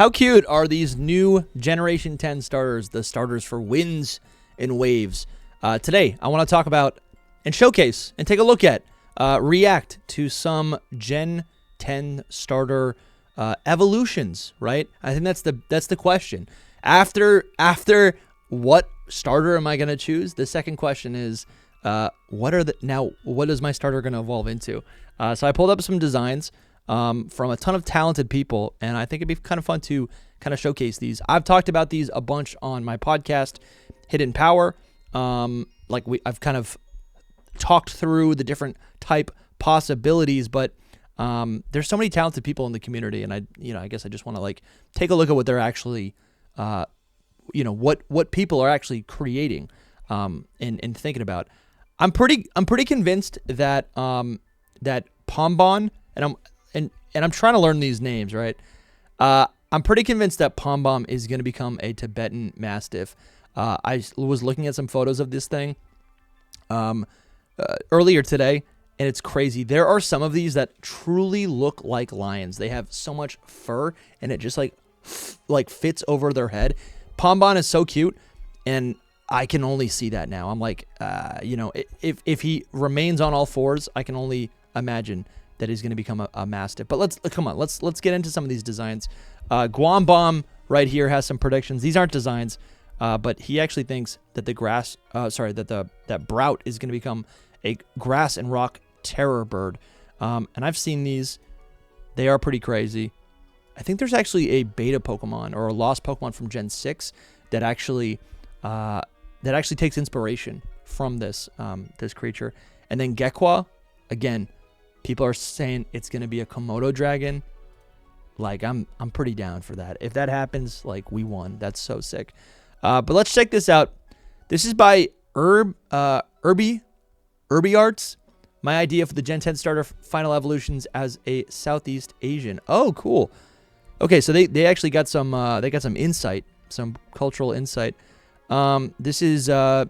How cute are these new Generation 10 starters, the starters for winds and waves? Today, I want to talk about and showcase and take a look at, react to some Gen 10 starter evolutions, right? I think that's the question. After what starter am I going to choose? The second question is, what is my starter going to evolve into? So I pulled up some designs from a ton of talented people, and I think it'd be kind of fun to kind of showcase these. I've talked about these a bunch on my podcast, Hidden Power. I've kind of talked through the different type possibilities, but there's so many talented people in the community, and I guess I just want to take a look at what they're actually, what people are actually creating, and thinking about. I'm pretty convinced that that Pombon, and I'm trying to learn these names, right? I'm pretty convinced that Pombon is going to become a Tibetan Mastiff. I was looking at some photos of this thing earlier today, and it's crazy. There are some of these that truly look like lions. They have so much fur, and it just fits over their head. Pombon is so cute, and I can only see that now. I'm like, if he remains on all fours, I can only imagine that he's going to become a Mastiff. But let's get into some of these designs. Guam Bomb right here has some predictions. These aren't designs, but he actually thinks that that Brout is going to become a grass and rock terror bird. And I've seen these. They are pretty crazy. I think there's actually a beta Pokemon or a lost Pokemon from Gen 6 that actually takes inspiration from this creature. And then Gekwa, again, people are saying it's going to be a Komodo dragon. I'm pretty down for that. If that happens, we won. That's so sick. But let's check this out. This is by Irby Arts. My idea for the Gen 10 starter final evolutions as a Southeast Asian. Oh, cool. Okay, so they actually got some insight, some cultural insight. This is so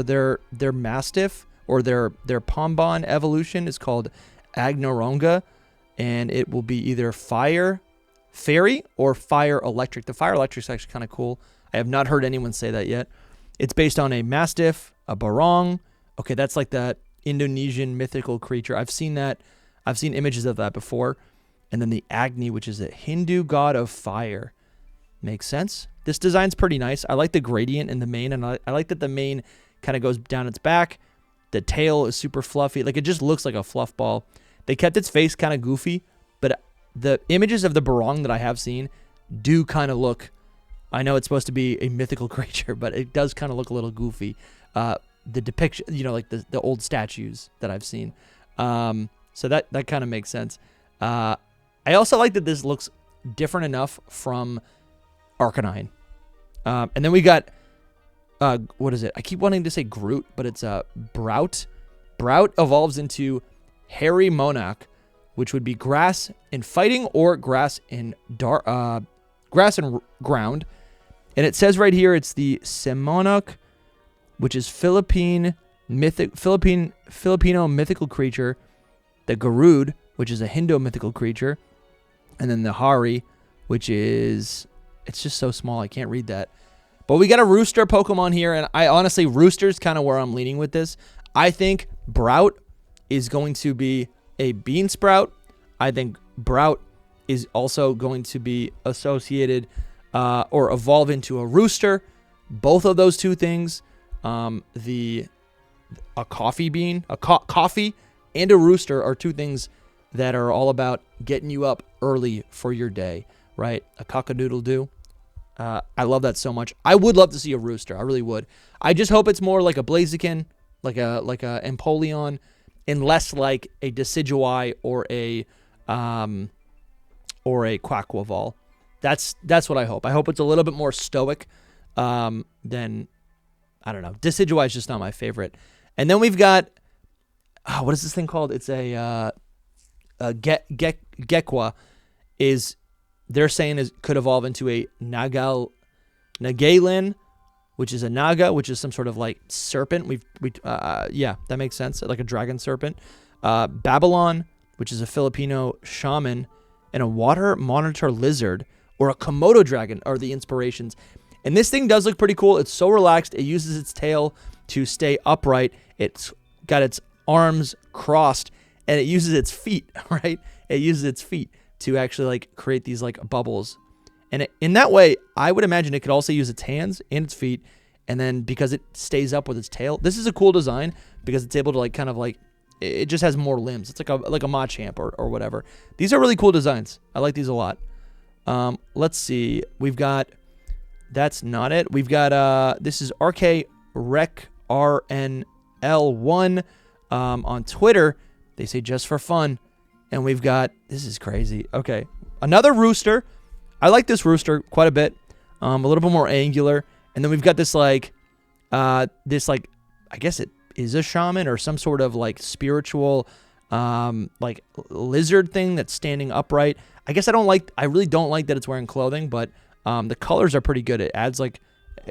their Mastiff or their Pombon evolution is called Agnoronga, and it will be either fire fairy or fire electric. The fire electric is actually kind of cool. I have not heard anyone say that yet. It's based on a Mastiff, a Barong. Okay, that's like that Indonesian mythical creature. I've seen that. I've seen images of that before. And then the Agni, which is a Hindu god of fire. Makes sense. This design's pretty nice. I like the gradient in the mane, and I like that the mane kind of goes down its back. The tail is super fluffy. It just looks like a fluff ball. They kept its face kind of goofy, but the images of the Barong that I have seen do kind of look, I know it's supposed to be a mythical creature, but it does kind of look a little goofy. The depiction, the old statues that I've seen. So that kind of makes sense. I also like that this looks different enough from Arcanine. And then we got, what is it? I keep wanting to say Groot, but it's Brout. Brout evolves into Hairy Monarch, which would be grass and fighting or grass and grass and ground. And it says right here it's the Semonok, which is Filipino mythical creature. The Garud, which is a Hindu mythical creature. And then the Hari, which is, it's just so small, I can't read that. But we got a Rooster Pokemon here, and Rooster's kind of where I'm leaning with this. I think Brout is going to be a Bean Sprout. I think Brout is also going to be associated or evolve into a Rooster. Both of those two things, a coffee bean, coffee and a rooster are two things that are all about getting you up early for your day, right? A cock-a-doodle-doo. I love that so much. I would love to see a rooster. I really would. I just hope it's more like a Blaziken, like a Empoleon, and less like a Decidueye or a Quaquaval. That's what I hope. I hope it's a little bit more stoic than, I don't know. Decidueye is just not my favorite. And then we've got, what is this thing called? It's a Gekwa. They're saying could evolve into a Nagalan, which is a Naga, which is some sort of serpent. That makes sense. Like a dragon serpent. Babylon, which is a Filipino shaman, and a water monitor lizard, or a Komodo dragon are the inspirations. And this thing does look pretty cool. It's so relaxed. It uses its tail to stay upright. It's got its arms crossed, and it uses its feet, right? It uses its feet to actually like create these like bubbles. And in that way, I would imagine it could also use its hands and its feet. And then because it stays up with its tail, this is a cool design because it's able to like kind of like, it just has more limbs. It's like a Machamp or whatever. These are really cool designs. I like these a lot. Let's see. We've got, that's not it. We've got, this is RK Rec RNL1 on Twitter. They say just for fun. And we've got, this is crazy. Okay. Another rooster. I like this rooster quite a bit. A little bit more angular. And then we've got this like, I guess it is a shaman or some sort of like spiritual, like lizard thing that's standing upright. I guess I really don't like that it's wearing clothing, but the colors are pretty good. It adds like,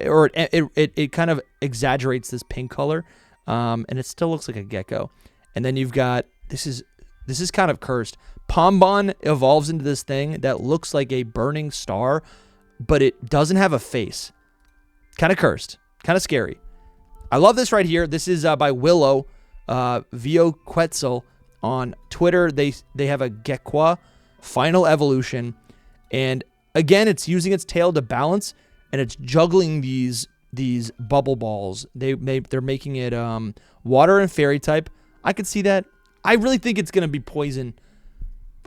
or it kind of exaggerates this pink color, and it still looks like a gecko. And then you've got, this is kind of cursed. Pombon evolves into this thing that looks like a burning star, but it doesn't have a face. Kind of cursed. Kind of scary. I love this right here. This is by Willow, Vio Quetzal on Twitter. They have a Gekwa final evolution, and again, it's using its tail to balance, and it's juggling these bubble balls. They're making it water and fairy type. I could see that. I really think it's gonna be poison,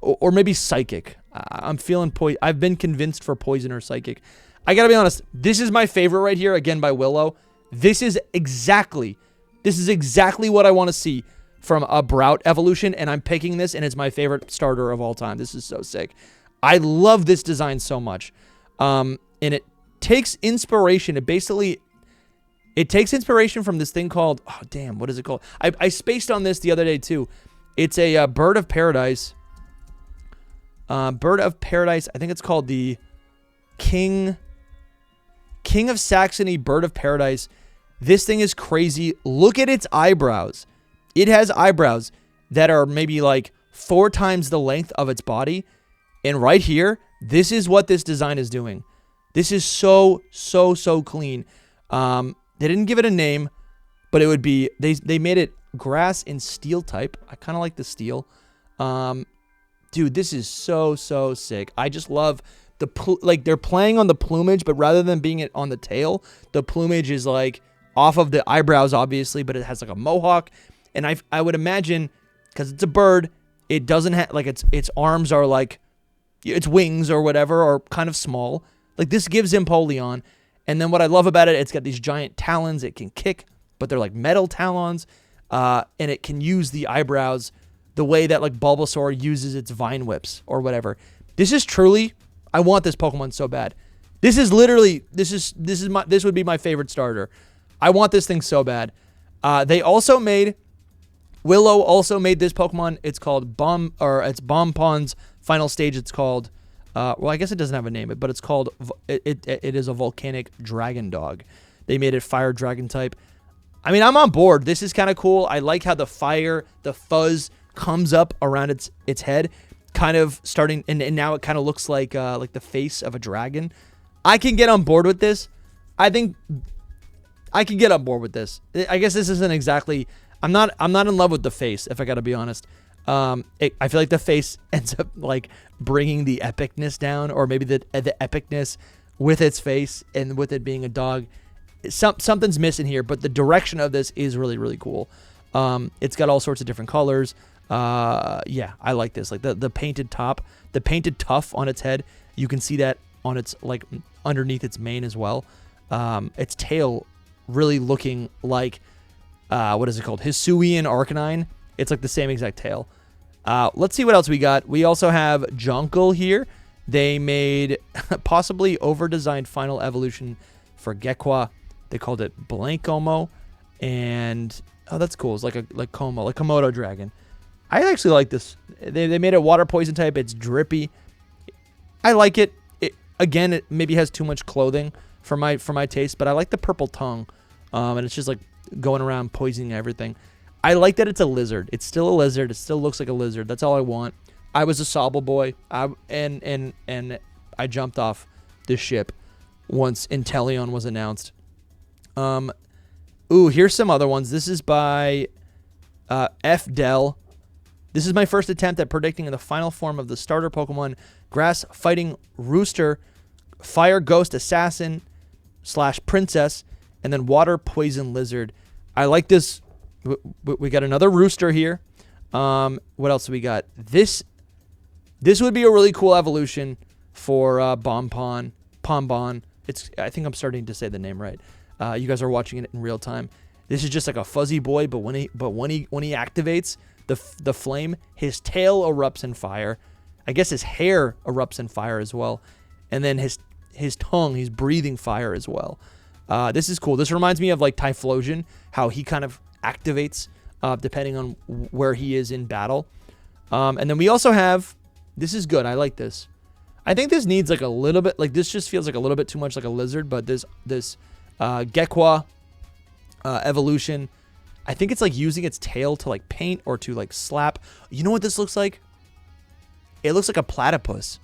or maybe psychic. I'm feeling I've been convinced for poison or psychic. I gotta be honest. This is my favorite right here. Again by Willow. This is exactly what I want to see from a Brout evolution, and I'm picking this, and it's my favorite starter of all time. This is so sick. I love this design so much. And it takes inspiration. It takes inspiration from this thing called, oh damn, what is it called? I spaced on this the other day too. It's a bird of paradise. Bird of paradise. I think it's called the King of Saxony bird of paradise. This thing is crazy. Look at its eyebrows. It has eyebrows that are maybe like 4 times the length of its body. And right here, this is what this design is doing. This is so clean. They didn't give it a name, but it would be, they made it grass and steel type. I kind of like the steel. Dude, this is so sick. I just love like they're playing on the plumage, but rather than being it on the tail, the plumage is like off of the eyebrows, obviously, but it has like a mohawk. And I would imagine, because it's a bird, it doesn't have like its arms are like its wings or whatever are kind of small. Like this gives Empoleon. And then what I love about it, it's got these giant talons. It can kick, but they're like metal talons, and it can use the eyebrows the way that like Bulbasaur uses its vine whips or whatever. This is truly, I want this Pokemon so bad. This is literally, this would be my favorite starter. I want this thing so bad. Willow also made this Pokemon. It's called Bompon's final stage. It's called, well, I guess it doesn't have a name, but it's called, it is a volcanic dragon dog. They made it fire dragon type. I mean, I'm on board. This is kind of cool. I like how the fuzz comes up around its head, kind of starting, and now it kind of looks like the face of a dragon. I can get on board with this. I think I can get on board with this. I guess this isn't exactly, I'm not in love with the face, if I gotta be honest. I feel like the face ends up like bringing the epicness down, or maybe the epicness with its face and with it being a dog. Something's missing here, but the direction of this is really cool. It's got all sorts of different colors. Yeah, I like this. Like the painted top, the painted tuff on its head. You can see that on its like underneath its mane as well. Its tail really looking like what is it called? Hisuian Arcanine. It's like the same exact tail. Let's see what else we got. We also have Jonkel here. They made possibly over-designed final evolution for Gekwa. They called it Blankomo, and oh, that's cool. It's like Komodo dragon. I actually like this. They made it water poison type. It's drippy. I like it. Again, it maybe has too much clothing for my taste, but I like the purple tongue, and it's just like going around poisoning everything. I like that it's a lizard. It's still a lizard. It still looks like a lizard. That's all I want. I was a Sobble boy, and I jumped off the ship once Inteleon was announced. Ooh, here's some other ones. This is by F. Dell. This is my first attempt at predicting the final form of the starter Pokemon Grass Fighting Rooster, Fire Ghost Assassin / Princess, and then Water Poison Lizard. I like this. We got another Rooster here. What else do we got? This would be a really cool evolution for Bonbon. I think I'm starting to say the name right. You guys are watching it in real time. This is just like a fuzzy boy, but when he activates the flame, his tail erupts in fire. I guess his hair erupts in fire as well, and then his tongue, he's breathing fire as well. This is cool. This reminds me of like Typhlosion, how he kind of activates depending on where he is in battle. And then we also have, this is good. I like this. I think this needs like a little bit, like this just feels like a little bit too much like a lizard, but this Gekwa evolution, I think it's like using its tail to like paint or to like slap. You know what this looks like? It looks like a platypus.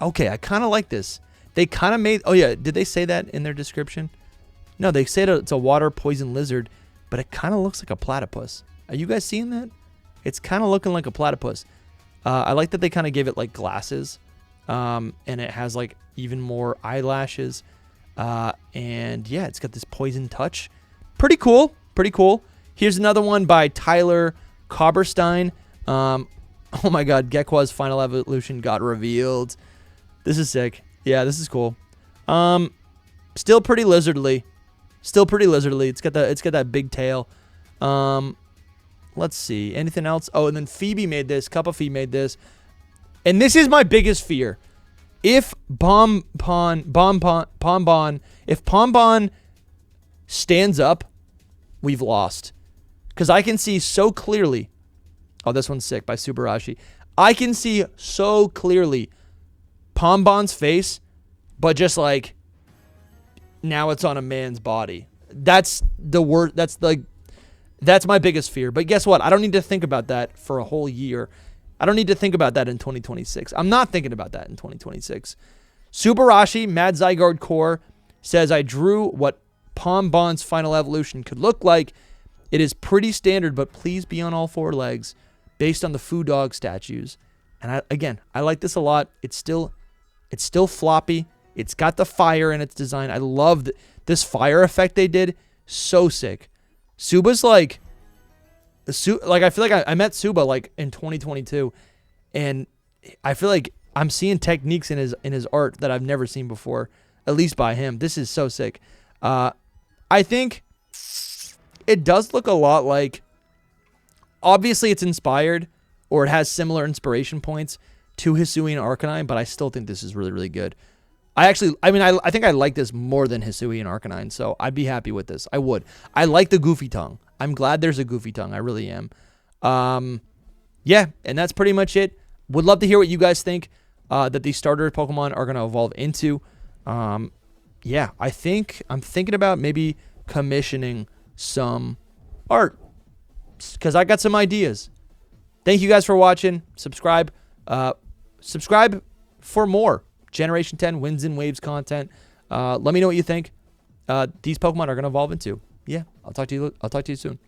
Okay, I kind of like this. They kind of made, oh yeah, did they say that in their description? No, they said it's a water poison lizard, but it kind of looks like a platypus. Are you guys seeing that? It's kind of looking like a platypus. I like that they kind of gave it like glasses, and it has like even more eyelashes. And yeah, it's got this poison touch. Pretty cool. Pretty cool. Here's another one by Tyler Cobberstein. Oh my God, Gekwa's final evolution got revealed. This is sick. Yeah, this is cool. Still pretty lizardly. It's got that big tail. Let's see. Anything else? Oh, and then Phoebe made this. Cup of Phoebe made this. And this is my biggest fear. If Pombon stands up, we've lost. Because I can see so clearly. Oh, this one's sick by Subarashi. I can see so clearly Pombon's face, but just like now it's on a man's body. That's the word. That's my biggest fear. But guess what? I don't need to think about that for a whole year. I don't need to think about that in 2026. I'm not thinking about that in 2026. Subarashi, Mad Zygarde Core, says, I drew what Pombon's final evolution could look like. It is pretty standard, but please be on all four legs based on the Foo Dog statues. And I like this a lot. It's still floppy. It's got the fire in its design. I love this fire effect they did. So sick. Suba's like I feel like I met Suba like in 2022, and I feel like I'm seeing techniques in his art that I've never seen before, at least by him. This is so sick. I think it does look a lot like, obviously it's inspired or it has similar inspiration points to Hisuian Arcanine, but I still think this is really, really good. I think I like this more than Hisuian Arcanine, so I'd be happy with this. I would. I like the goofy tongue. I'm glad there's a goofy tongue. I really am. Yeah, and that's pretty much it. Would love to hear what you guys think that these starter Pokemon are going to evolve into. Yeah, I'm thinking about maybe commissioning some art because I got some ideas. Thank you guys for watching. Subscribe for more Generation 10 Winds and Waves content. Let me know what you think these Pokemon are going to evolve into. Yeah, I'll talk to you soon.